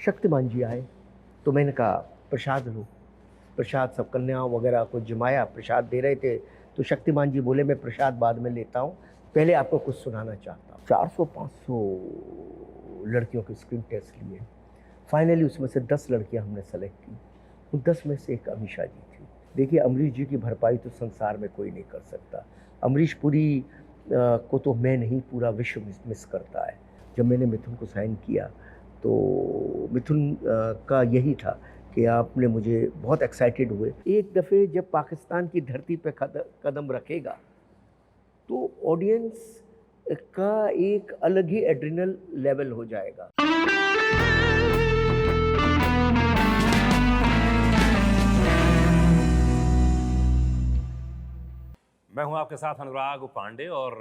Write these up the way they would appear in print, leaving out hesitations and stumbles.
शक्तिमान जी आए तो मैंने कहा प्रसाद लो। प्रसाद सब कन्याओं वगैरह को जमाया, प्रसाद दे रहे थे तो शक्तिमान जी बोले मैं प्रसाद बाद में लेता हूँ, पहले आपको कुछ सुनाना चाहता हूँ। 400-500 लड़कियों के स्क्रीन टेस्ट लिए, फाइनली उसमें से 10 लड़कियाँ हमने सेलेक्ट की। उन 10 में से एक अमीषा जी थी। देखिए अमरीश जी की भरपाई तो संसार में कोई नहीं कर सकता। अमरीश पुरी को तो मैं नहीं पूरा विश्व मिस करता है। जब मैंने मिथुन को साइन किया तो मिथुन का यही था कि आपने मुझे बहुत एक्साइटेड हुए। एक दफ़े जब पाकिस्तान की धरती पे कदम रखेगा तो ऑडियंस का एक अलग ही एड्रिनल लेवल हो जाएगा। मैं हूं आपके साथ अनुराग पांडे और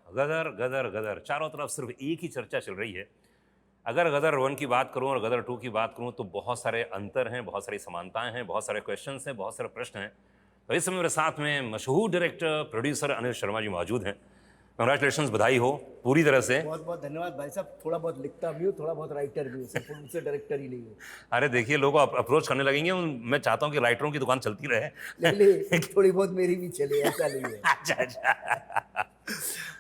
गदर गदर गदर चारों तरफ सिर्फ एक ही चर्चा चल रही है। अगर गदर 1 की बात करूं और गदर 2 की बात करूं तो बहुत सारे अंतर हैं, बहुत सारी समानताएं हैं, बहुत सारे क्वेश्चंस हैं, बहुत सारे प्रश्न हैं। तो इस समय मेरे साथ में मशहूर डायरेक्टर प्रोड्यूसर अनिल शर्मा जी मौजूद हैं। कंग्रेचुलेशंस, बधाई हो पूरी तरह से। बहुत बहुत धन्यवाद भाई साहब। थोड़ा बहुत लिखता भी हूँ, थोड़ा बहुत राइटर भी हूँ, सिर्फ प्रोड्यूसर डायरेक्टर ही नहीं हूँ। अरे देखिए, लोग अप्रोच करने लगेंगे, मैं चाहता हूँ कि राइटरों की दुकान चलती रहे। ले थोड़ी बहुत मेरी भी चले, ऐसा नहीं है। अच्छा।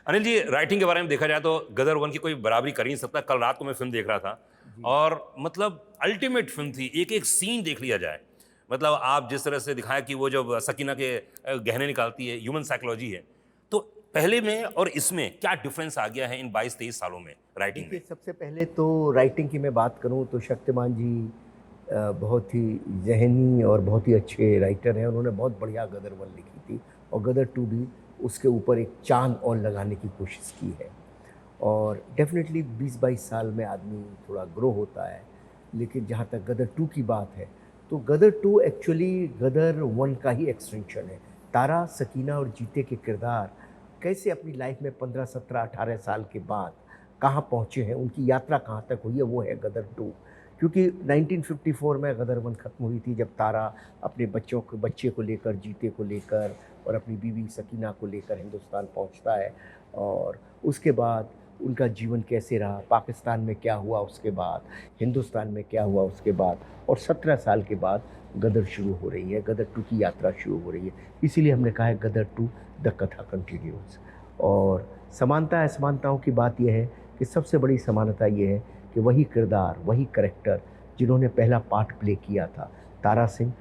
अनिल जी, राइटिंग के बारे में देखा जाए तो गदर 1 की कोई बराबरी कर ही नहीं सकता। कल रात को मैं फिल्म देख रहा था और मतलब अल्टीमेट फिल्म थी। एक एक सीन देख लिया जाए, मतलब आप जिस तरह से दिखाया कि वो जब सकीना के गहने निकालती है, ह्यूमन साइकोलॉजी है, तो पहले में और इसमें क्या डिफरेंस आ गया है इन 22-23 सालों में राइटिंग में? सबसे पहले तो राइटिंग की मैं बात करूं तो शक्तिमान जी बहुत ही ज़हनी और बहुत ही अच्छे राइटर हैं। उन्होंने बहुत बढ़िया गदर 1 लिखी थी और गदर 2 भी उसके ऊपर एक चांद और लगाने की कोशिश की है। और डेफिनेटली 20-22 साल में आदमी थोड़ा ग्रो होता है, लेकिन जहाँ तक गदर 2 की बात है तो गदर 2 एक्चुअली गदर 1 का ही एक्सटेंशन है। तारा, सकीना और जीते के किरदार कैसे अपनी लाइफ में 15, 17, 18 साल के बाद कहाँ पहुँचे हैं, उनकी यात्रा कहाँ तक हुई है, वो है गदर 2। क्योंकि 1954 में गदर 1 ख़त्म हुई थी, जब तारा अपने बच्चे को लेकर, जीते को लेकर और अपनी बीवी सकीना को लेकर हिंदुस्तान पहुंचता है। और उसके बाद उनका जीवन कैसे रहा, पाकिस्तान में क्या हुआ उसके बाद, हिंदुस्तान में क्या हुआ उसके बाद, और 17 साल के बाद गदर शुरू हो रही है, गदर 2 की यात्रा शुरू हो रही है। इसीलिए हमने कहा है गदर 2 द कथा कंटिन्यूज। और समानता असमानताओं की बात यह है कि सबसे बड़ी समानता ये है कि वही किरदार, वही करैक्टर जिन्होंने पहला पार्ट प्ले किया था, तारा सिंह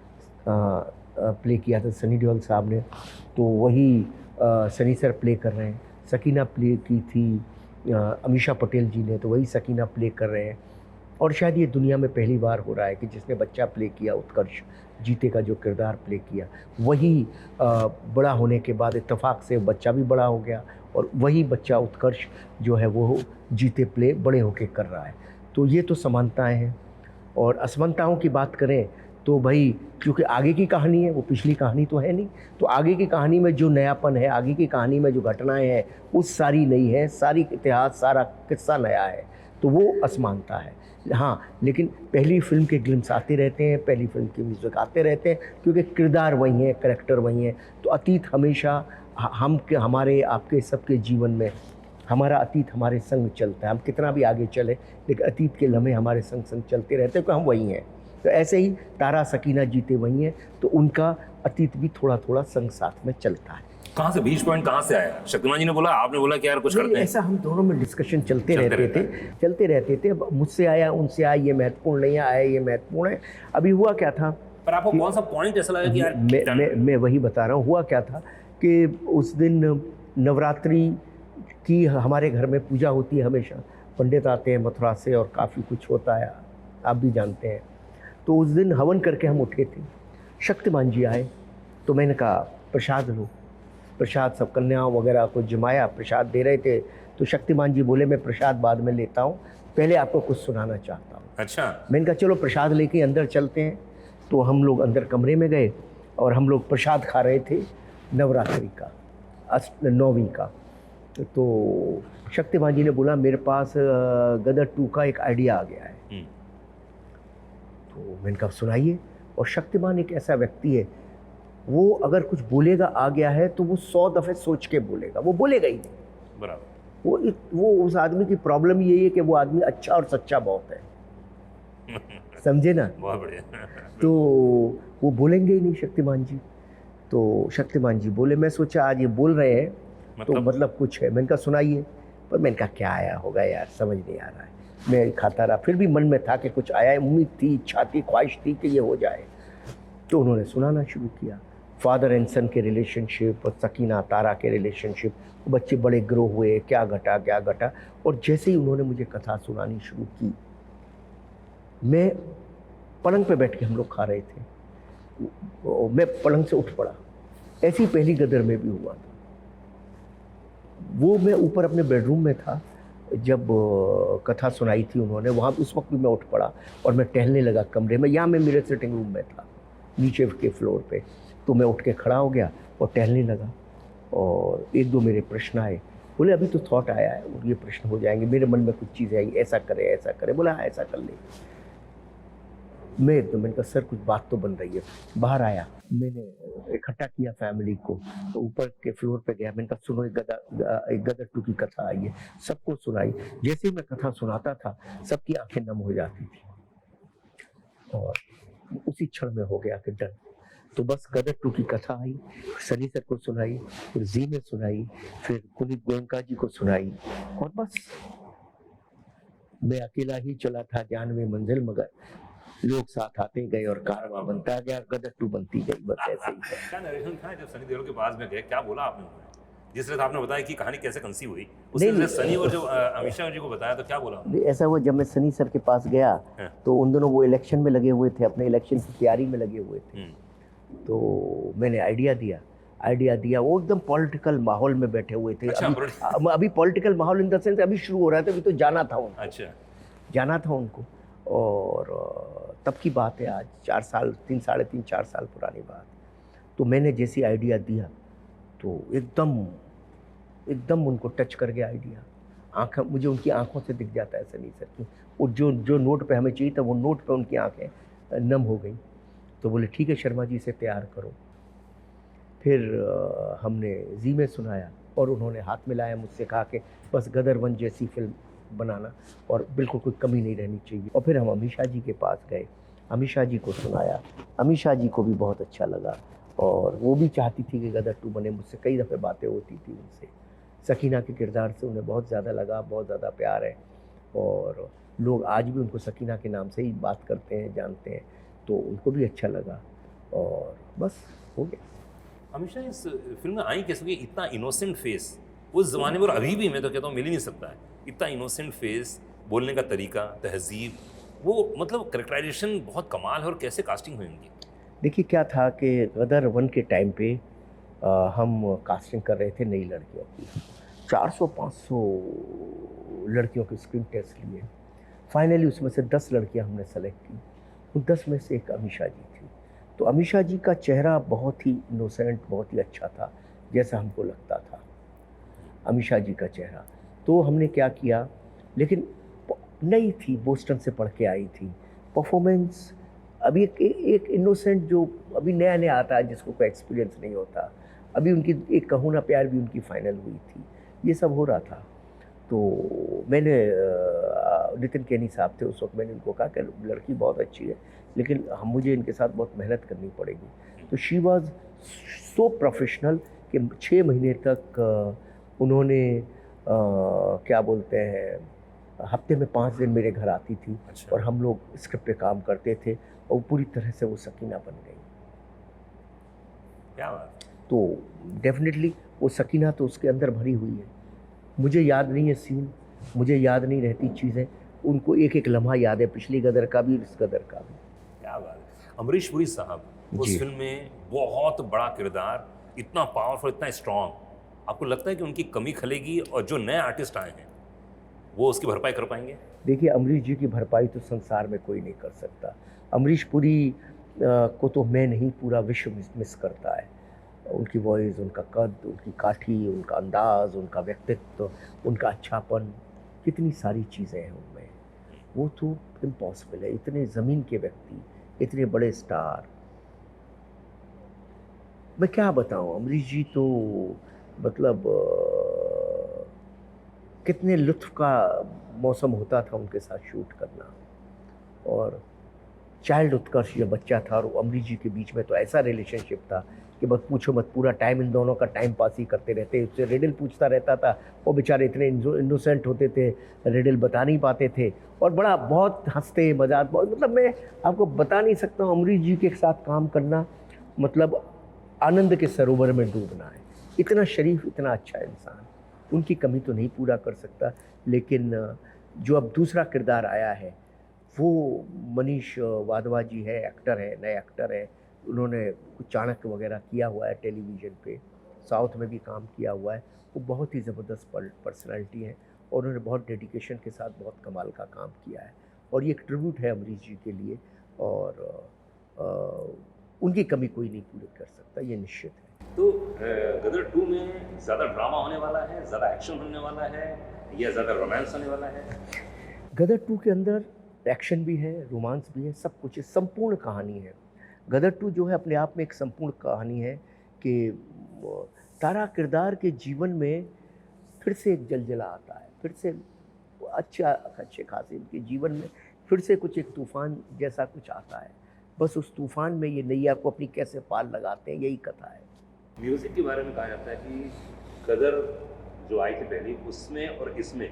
प्ले किया था सनी देओल साहब ने, तो वही सनी सर प्ले कर रहे हैं। सकीना प्ले की थी अमीषा पटेल जी ने, तो वही सकीना प्ले कर रहे हैं। और शायद ये दुनिया में पहली बार हो रहा है कि जिसने बच्चा प्ले किया, उत्कर्ष जीते का जो किरदार प्ले किया, वही बड़ा होने के बाद इत्तेफाक से बच्चा भी बड़ा हो गया और वही बच्चा उत्कर्ष जो है वो जीते प्ले बड़े होके कर रहा है। तो ये तो समानताएं हैं। और असमानताओं की बात करें तो भाई, क्योंकि आगे की कहानी है, वो पिछली कहानी तो है नहीं, तो आगे की कहानी में जो नयापन है, आगे की कहानी में जो घटनाएं हैं, वो सारी नई है, सारी इतिहास, सारा किस्सा नया है, तो वो असमानता है। हाँ, लेकिन पहली फिल्म के ग्लिम्स आते रहते हैं, पहली फिल्म के म्यूज़िक आते रहते हैं, क्योंकि किरदार वही हैं, करैक्टर वही हैं। तो अतीत हमेशा हमारे आपके सबके जीवन में, हमारा अतीत हमारे संग चलता है। हम कितना भी आगे चले, लेकिन अतीत के लम्हे हमारे संग संग चलते रहते हैं, क्योंकि हम वही हैं। तो ऐसे ही तारा, सकीना, जीते वही हैं, तो उनका अतीत भी थोड़ा थोड़ा संग साथ में चलता है। कहाँ से बीच पॉइंट कहाँ से आया? शक्तिमान जी ने बोला, आपने बोला कि यार कुछ करते हैं? ऐसा हम दोनों में डिस्कशन चलते रहते थे। मुझसे आया, उनसे आया, ये महत्वपूर्ण नहीं आया, ये महत्वपूर्ण है। अभी हुआ क्या था, पर आपको कौन सा पॉइंट ऐसा लगा कि यार मैं वही बता रहा हूँ। हुआ क्या था कि उस दिन नवरात्रि की हमारे घर में पूजा होती है हमेशा, पंडित आते हैं मथुरा से और काफ़ी कुछ होता है, आप भी जानते हैं। तो उस दिन हवन करके हम उठे थे, शक्तिमान जी आए तो मैंने कहा प्रसाद लो। प्रसाद सब कन्याओं वगैरह को जमाया, प्रसाद दे रहे थे तो शक्तिमान जी बोले मैं प्रसाद बाद में लेता हूँ, पहले आपको कुछ सुनाना चाहता हूँ। अच्छा। मैंने कहा चलो प्रसाद लेके अंदर चलते हैं। तो हम लोग अंदर कमरे में गए और हम लोग प्रसाद खा रहे थे नवरात्रि का, 9वीं का। तो शक्तिमान जी ने बोला मेरे पास गदर 2 का एक आइडिया आ गया है। तो मैंने कहा सुनाइए। और शक्तिमान एक ऐसा व्यक्ति है, वो अगर कुछ बोलेगा आ गया है तो वो 100 दफ़े सोच के बोलेगा, वो बोलेगा ही नहीं। बराबर। वो उस आदमी की प्रॉब्लम यही है कि वो आदमी अच्छा और सच्चा बहुत है। समझे ना। बहुत बढ़िया। तो वो बोलेंगे ही नहीं शक्तिमान जी। तो शक्तिमान जी बोले, मैं सोचा आज ये बोल रहे हैं तो मतलब कुछ है। मैंने कहा सुनाइए। पर मैंने कहा क्या आया होगा यार, समझ नहीं आ रहा है। मैं खाता रहा, फिर भी मन में था कि कुछ आया है, उम्मीद थी, इच्छा थी, ख्वाहिश थी कि ये हो जाए। तो उन्होंने सुनाना शुरू किया। फादर एंड सन के रिलेशनशिप और सकीना तारा के रिलेशनशिप, बच्चे बड़े ग्रो हुए, क्या घटा क्या घटा। और जैसे ही उन्होंने मुझे कथा सुनानी शुरू की, मैं पलंग पे बैठ के, हम लोग खा रहे थे, मैं पलंग से उठ पड़ा। ऐसी पहली गदर में भी हुआ था। वो मैं ऊपर अपने बेडरूम में था जब कथा सुनाई थी उन्होंने, वहाँ उस वक्त भी मैं उठ पड़ा और मैं टहलने लगा कमरे में। यहाँ मैं मेरे सिटिंग रूम में था, नीचे के फ्लोर पे। तो मैं उठ के खड़ा हो गया और टहलने लगा। और एक दो मेरे प्रश्न आए। बोले अभी तो थॉट आया है और ये प्रश्न हो जाएंगे। मेरे मन में कुछ चीज़ें आई, ऐसा करे ऐसा करे। बोला हाँ ऐसा कर ले। मैं एकदम, मैंने कहा सर कुछ बात तो बन रही है। बाहर आया, मैंने इकट्ठा किया फैमिली को, तो ऊपर के फ्लोर पे गया। मैंने कहा सुनो, एक गदर 2 की कथा आई है। सबको सुनाई। जैसे ही मैं कथा सुनाता था, सबकी आंखें नम हो जाती थी और उसी क्षण में हो गया कि डन। तो बस गदर 2 की कथा आई, सनी सर को सुनाई, फिर जी में सुनाई, फिर पुनीत गोयनका जी को सुनाई, और बस मैं अकेला ही चला था जानवी मंजिल, मगर लोग साथ आते गए और कारवां बनता गया, गदर 2 बनती गई। बस ऐसे ही है। क्या नरेशन था जब सनी देओल के पास में गए, क्या बोला आपने उन्हें? जिस तरह से आपने बताया कि कहानी कैसे कंसीव हुई, उसी नहीं, तरह नहीं, सनी और जो अमीषा जी को बताया तो क्या बोला उन्होंने? ऐसा हुआ, जब मैं सनी सर के पास गया हाँ। तो उन दोनों वो इलेक्शन में लगे हुए थे, अपने इलेक्शन की तैयारी में लगे हुए थे। तो मैंने आइडिया दिया। वो एकदम पॉलिटिकल माहौल में बैठे हुए थे। अच्छा, अभी पॉलिटिकल माहौल इन द सेंस अभी शुरू हो रहा था, अभी तो जाना था उनको। अच्छा, जाना था उनको। और तब की बात है, आज 4 साल, 3, साढ़े 3, 4 साल पुरानी बात। तो मैंने जैसी आइडिया दिया तो एकदम उनको टच कर गया आइडिया। आँख मुझे उनकी आंखों से दिख जाता है सनी सर की। और जो नोट पे हमें चाहिए था, वो नोट पे उनकी आंखें नम हो गई। तो बोले ठीक है शर्मा जी, इसे तैयार करो। फिर हमने जी में सुनाया और उन्होंने हाथ मिलाया, मुझसे कहा कि बस गदर 1 जैसी फिल्म बनाना और बिल्कुल कोई कमी नहीं रहनी चाहिए। और फिर हम अमीषा जी के पास गए, अमीषा जी को सुनाया। अमीषा जी को भी बहुत अच्छा लगा और वो भी चाहती थी कि गदर 2 बने। मुझसे कई दफ़े बातें होती थी उनसे। सकीना के किरदार से उन्हें बहुत ज़्यादा लगा, बहुत ज़्यादा प्यार है और लोग आज भी उनको सकीना के नाम से ही बात करते हैं, जानते हैं। तो उनको भी अच्छा लगा और बस हो गया। हमेशा इस फिल्म में आई कैसे, इतना इनोसेंट फेस उस जमाने में और अभी भी मैं तो कहता हूँ मिल ही नहीं सकता है। इतना इनोसेंट फेस, बोलने का तरीका, तहजीब, वो मतलब करेक्टराइजेशन बहुत कमाल है। और कैसे कास्टिंग हुई उनकी? देखिए क्या था कि गदर 1 के टाइम पे हम कास्टिंग कर रहे थे नई लड़कियों की। 400-500 लड़कियों के स्क्रीन टेस्ट लिए। फाइनली उसमें से 10 लड़कियां हमने सेलेक्ट की। उन 10 में से एक अमीषा जी थी। तो अमीषा जी का चेहरा बहुत ही इनोसेंट, बहुत ही अच्छा था, जैसा हमको लगता था अमीषा जी का चेहरा। तो हमने क्या किया, लेकिन नई थी, बोस्टन से पढ़ के आई थी। परफॉर्मेंस अभी एक इनोसेंट जो अभी नया नया आता है, जिसको कोई एक्सपीरियंस नहीं होता, अभी उनकी एक कहूँ ना प्यार भी उनकी फाइनल हुई थी, ये सब हो रहा था। तो मैंने नितिन केनी साहब थे उस वक्त, मैंने उनको कहा कि लड़की बहुत अच्छी है लेकिन मुझे इनके साथ बहुत मेहनत करनी पड़ेगी। तो शी वॉज सो प्रोफेशनल कि 6 महीने तक उन्होंने क्या बोलते हैं, हफ्ते में 5 दिन मेरे घर आती थी। अच्छा। और हम लोग स्क्रिप्ट पे काम करते थे और पूरी तरह से वो सकीना बन गई। क्या बात। तो डेफिनेटली वो सकीना तो उसके अंदर भरी हुई है। मुझे याद नहीं है सीन, मुझे याद नहीं रहती चीज़ें, उनको एक एक लम्हा याद है, पिछली गदर का भी, इस गदर का भी। क्या बात है। अमरीश पुरी साहब उस फिल्म में बहुत बड़ा किरदार, इतना पावरफुल, इतना स्ट्रांग, आपको लगता है कि उनकी कमी खलेगी और जो नए आर्टिस्ट आए हैं वो उसकी भरपाई कर पाएंगे? देखिए अमरीश जी की भरपाई तो संसार में कोई नहीं कर सकता। अमरीश पुरी को तो मैं नहीं, पूरा विश्व मिस करता है। उनकी वॉइस, उनका कद, उनकी काठी, उनका अंदाज, उनका व्यक्तित्व, उनका अच्छापन, कितनी सारी चीज़ें हैं उनमें। वो तो इम्पॉसिबल है। इतने ज़मीन के व्यक्ति, इतने बड़े स्टार, मैं क्या बताऊं। अमरीश जी तो मतलब कितने लुत्फ़ का मौसम होता था उनके साथ शूट करना। और चाइल्ड उत्कर्ष जो बच्चा था और अमरीश जी के बीच में तो ऐसा रिलेशनशिप था कि बस पूछो मत, पूरा टाइम इन दोनों का टाइम पास ही करते रहते। उससे रिडल पूछता रहता था, वो बेचारे इतने इनोसेंट होते थे, रिडल बता नहीं पाते थे और बड़ा बहुत हंसते मजाक, बहुत मतलब मैं आपको बता नहीं सकता हूँ। अमरीश जी के साथ काम करना मतलब आनंद के सरोवर में डूबना है। इतना शरीफ, इतना अच्छा इंसान, उनकी कमी तो नहीं पूरा कर सकता। लेकिन जो अब दूसरा किरदार आया है वो मनीष वाधवा जी है, एक्टर है, नए एक्टर है। उन्होंने कुछ चाणक्य वगैरह किया हुआ है टेलीविज़न पे, साउथ में भी काम किया हुआ है। वो बहुत ही ज़बरदस्त पर्सनालिटी है और उन्होंने बहुत डेडिकेशन के साथ बहुत कमाल का काम किया है और ये एक ट्रिब्यूट है अमरीश जी के लिए। और उनकी कमी कोई नहीं पूरी कर सकता, ये निश्चित है। तो गदर 2 में ज़्यादा ड्रामा होने वाला है, ज़्यादा एक्शन होने वाला है या ज़्यादा रोमांस होने वाला है? गदर 2 के अंदर एक्शन भी है, रोमांस भी है, सब कुछ है, संपूर्ण कहानी है। गदर 2 जो है अपने आप में एक संपूर्ण कहानी है कि तारा किरदार के जीवन में फिर से एक जलजला आता है, फिर से अच्छे खासे उनके जीवन में फिर से कुछ एक तूफ़ान जैसा कुछ आता है। बस उस तूफ़ान में ये नैया को अपनी कैसे पार लगाते हैं, यही कथा है। म्यूज़िक के बारे में कहा जाता है कि गदर जो आई थी पहली, उसमें और इसमें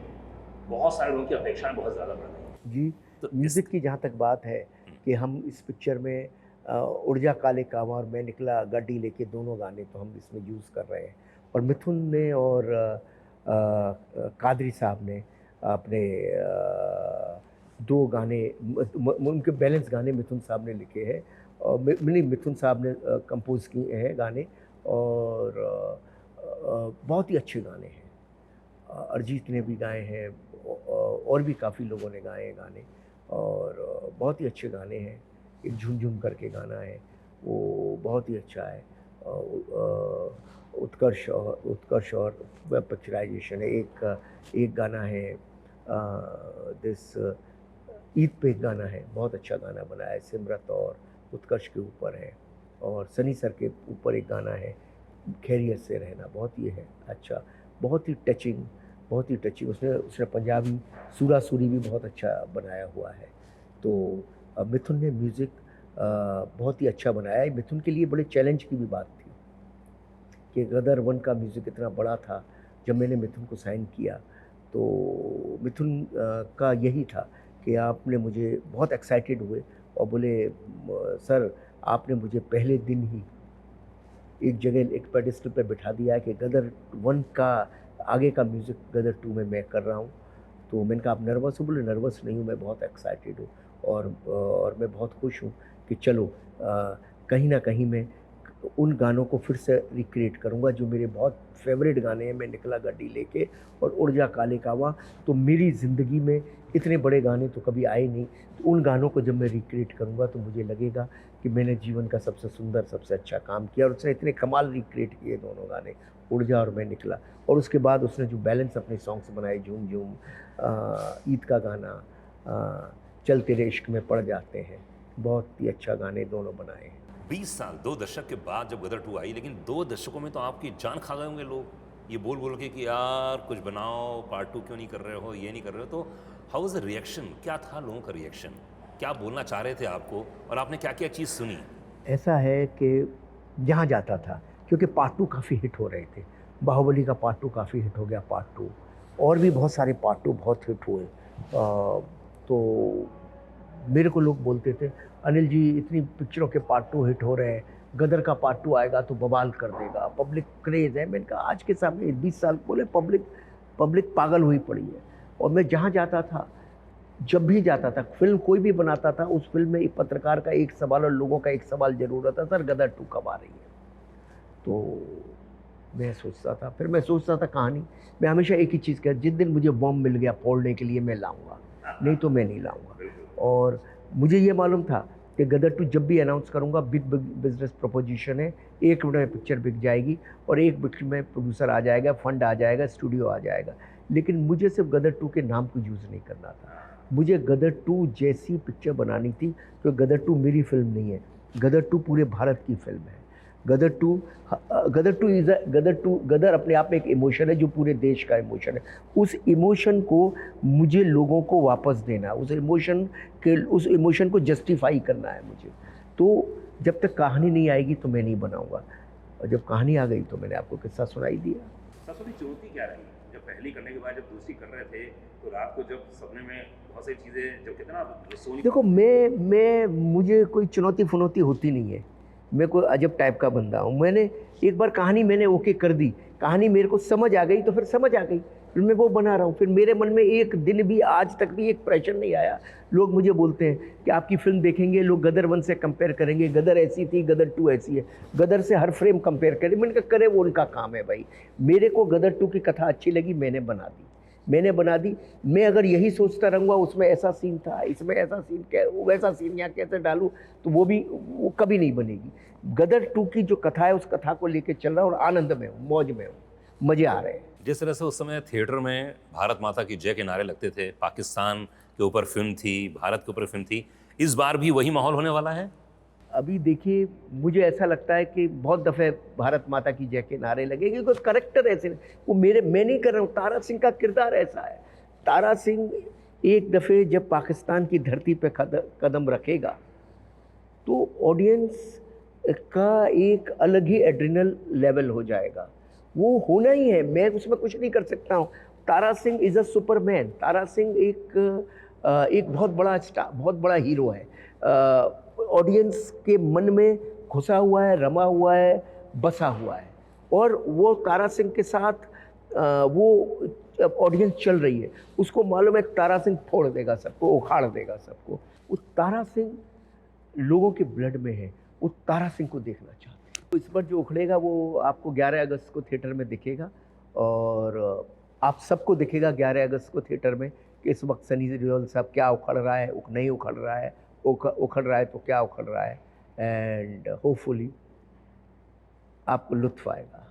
बहुत सारे लोगों की अपेक्षाएं बहुत ज़्यादा बढ़ गई हैं। जी, तो म्यूज़िक की जहाँ तक बात है कि हम इस पिक्चर में उड़ जा काले कावां और मैं निकला गाड़ी लेके, दोनों गाने तो हम इसमें यूज़ कर रहे हैं। और मिथुन ने और कादरी साहब ने अपने 2 गाने उनके बैलेंस गाने मिथुन साहब ने लिखे हैं और नहीं, मिथुन साहब ने कंपोज़ किए हैं गाने और बहुत ही अच्छे गाने हैं। अरिजीत ने भी गाए हैं और भी काफ़ी लोगों ने गाए हैं गाने और बहुत ही अच्छे गाने हैं। एक झुम-झुम करके गाना है, वो बहुत ही अच्छा है। उत्कर्ष और पिक्चराइजेशन है। एक गाना है ईद पे एक गाना है, बहुत अच्छा गाना बना है, सिमरत और उत्कर्ष के ऊपर है। और सनी सर के ऊपर एक गाना है, खैरियत से रहना, बहुत ही है अच्छा, बहुत ही टचिंग। उसने पंजाबी सूरा सूरी भी बहुत अच्छा बनाया हुआ है। तो मिथुन ने म्यूज़िक बहुत ही अच्छा बनाया है। मिथुन के लिए बड़े चैलेंज की भी बात थी कि गदर 1 का म्यूज़िक इतना बड़ा था। जब मैंने मिथुन को साइन किया तो मिथुन का यही था कि आपने मुझे बहुत एक्साइटेड हुए और बोले सर आपने मुझे पहले दिन ही एक जगह एक पेडिस्टल पे बिठा दिया है कि गदर 1 का आगे का म्यूज़िक गदर 2 में मैं कर रहा हूँ। तो मैंने कहा आप नर्वस हो? बोले नर्वस नहीं हूँ, मैं बहुत एक्साइटेड हूँ और मैं बहुत खुश हूँ कि चलो कहीं ना कहीं मैं उन गानों को फिर से रिक्रिएट करूँगा जो मेरे बहुत फेवरेट गाने हैं। मैं निकला गाड़ी लेके और उड़ जा काले कावां, तो मेरी ज़िंदगी में इतने बड़े गाने तो कभी आए नहीं। तो उन गानों को जब मैं रिक्रिएट करूँगा तो मुझे लगेगा कि मैंने जीवन का सबसे सुंदर, सबसे अच्छा काम किया। और उसने इतने कमाल रिक्रिएट किए दोनों गाने, उड़ जा और मैं निकला। और उसके बाद उसने जो बैलेंस अपने सॉन्ग्स बनाए, झूम झूम, ईद का गाना, चल तेरे इश्क में पड़ जाते हैं, बहुत ही अच्छा गाने दोनों बनाए हैं। 20 साल, 2 दशक के बाद जब गदर 2 आई, लेकिन 2 दशकों में तो आपकी जान खा गए होंगे लोग ये बोल के कि यार कुछ बनाओ, पार्ट 2 क्यों नहीं कर रहे हो, ये नहीं कर रहे हो। तो हाउ वाज द रिएक्शन? क्या था लोगों का रिएक्शन? क्या बोलना चाह रहे थे आपको और आपने क्या क्या चीज़ सुनी? ऐसा है कि जहाँ जाता था, क्योंकि पार्ट 2 काफ़ी हिट हो रहे थे, बाहुबली का पार्ट 2 काफ़ी हिट हो गया, पार्ट 2 और भी बहुत सारे पार्ट 2 बहुत हिट हुए। तो मेरे को लोग बोलते थे अनिल जी इतनी पिक्चरों के पार्ट 2 हिट हो रहे हैं, गदर का पार्ट 2 आएगा तो बवाल कर देगा, पब्लिक क्रेज़ है। मैंने कहा आज के सामने 20 साल बोले पब्लिक पागल हुई पड़ी है। और मैं जहाँ जाता था, जब भी जाता था, फिल्म कोई भी बनाता था, उस फिल्म में एक पत्रकार का एक सवाल और लोगों का एक सवाल जरूर रहता, सर गदर 2 कब आ रही है? तो मैं सोचता था कहानी, मैं हमेशा एक ही चीज़ कहता, जिस दिन मुझे बॉम्ब मिल गया फोड़ने के लिए मैं लाऊंगा, नहीं तो मैं नहीं लाऊंगा। और मुझे ये मालूम था कि गदर 2 जब भी अनाउंस करूंगा, बिग बिजनेस प्रपोजिशन है, 1 मिनट में पिक्चर बिक जाएगी और 1 मिनट में प्रोड्यूसर आ जाएगा, फंड आ जाएगा, स्टूडियो आ जाएगा। लेकिन मुझे सिर्फ गदर 2 के नाम को यूज़ नहीं करना था, मुझे गदर 2 जैसी पिक्चर बनानी थी। तो गदर 2 मेरी फिल्म नहीं है, गदर 2 पूरे भारत की फिल्म है। गदर अपने आप में एक इमोशन है जो पूरे देश का इमोशन है। उस इमोशन को मुझे लोगों को वापस देना है, उस इमोशन को जस्टिफाई करना है मुझे। तो जब तक कहानी नहीं आएगी तो मैं नहीं बनाऊंगा, और जब कहानी आ गई तो मैंने आपको किस्सा सुनाई दिया। सबसे बड़ी चुनौती क्या रही जब पहली करने के बाद जब दूसरी कर रहे थे, तो रात को जब सपने में बहुत सारी चीज़ें जब कितना सोनी। देखो मुझे कोई चुनौती फुनौती होती नहीं है, मैं कोई अजब टाइप का बंदा हूँ। मैंने एक बार कहानी मैंने ओके कर दी, कहानी मेरे को समझ आ गई तो फिर समझ आ गई, फिर मैं वो बना रहा हूँ। फिर मेरे मन में एक दिन भी आज तक भी एक प्रेशर नहीं आया। लोग मुझे बोलते हैं कि आपकी फिल्म देखेंगे लोग गदर 1 से कंपेयर करेंगे, गदर ऐसी थी, गदर 2 ऐसी है, गदर से हर फ्रेम कंपेयर करें। मैंने कहा करे, वो उनका काम है भाई। मेरे को गदर 2 की कथा अच्छी लगी, मैंने बना दी। मैं अगर यही सोचता रहूँगा उसमें ऐसा सीन था, इसमें ऐसा सीन, वैसा सीन यहाँ कैसे डालूँ, तो वो कभी नहीं बनेगी। गदर 2 की जो कथा है उस कथा को लेके चल रहा हूँ और आनंद में हूँ, मौज में हूँ, मज़े आ रहे हैं। जिस तरह से उस समय थिएटर में भारत माता की जय के नारे लगते थे, पाकिस्तान के ऊपर फिल्म थी, भारत के ऊपर फिल्म थी, इस बार भी वही माहौल होने वाला है? अभी देखिए, मुझे ऐसा लगता है कि बहुत दफ़े भारत माता की जय के नारे लगेंगे, क्योंकि करेक्टर ऐसे, वो मैं नहीं कर रहा हूँ, तारा सिंह का किरदार ऐसा है। तारा सिंह एक दफ़े जब पाकिस्तान की धरती पे कदम रखेगा तो ऑडियंस का एक अलग ही एड्रिनल लेवल हो जाएगा, वो होना ही है, मैं उसमें कुछ नहीं कर सकता हूँ। Tara Singh is a Superman. Tara Singh एक बहुत बड़ा स्टार, बहुत बड़ा हीरो है, ऑडियंस के मन में घुसा हुआ है, रमा हुआ है, बसा हुआ है, और वो तारा सिंह के साथ वो ऑडियंस चल रही है। उसको मालूम है तारा सिंह फोड़ देगा सबको, उखाड़ देगा सबको। वो तारा सिंह लोगों के ब्लड में है, वो तारा सिंह को देखना चाहते हैं। तो इस बार जो उखड़ेगा वो आपको 11 अगस्त को थिएटर में दिखेगा, और आप सबको दिखेगा 11 अगस्त को थिएटर में कि इस वक्त सनी देओल साहब क्या उखड़ रहा है, नहीं उखड़ रहा है, उखड़ रहा है तो क्या उखड़ रहा है। एंड होपफुली आपको लुत्फ़ आएगा।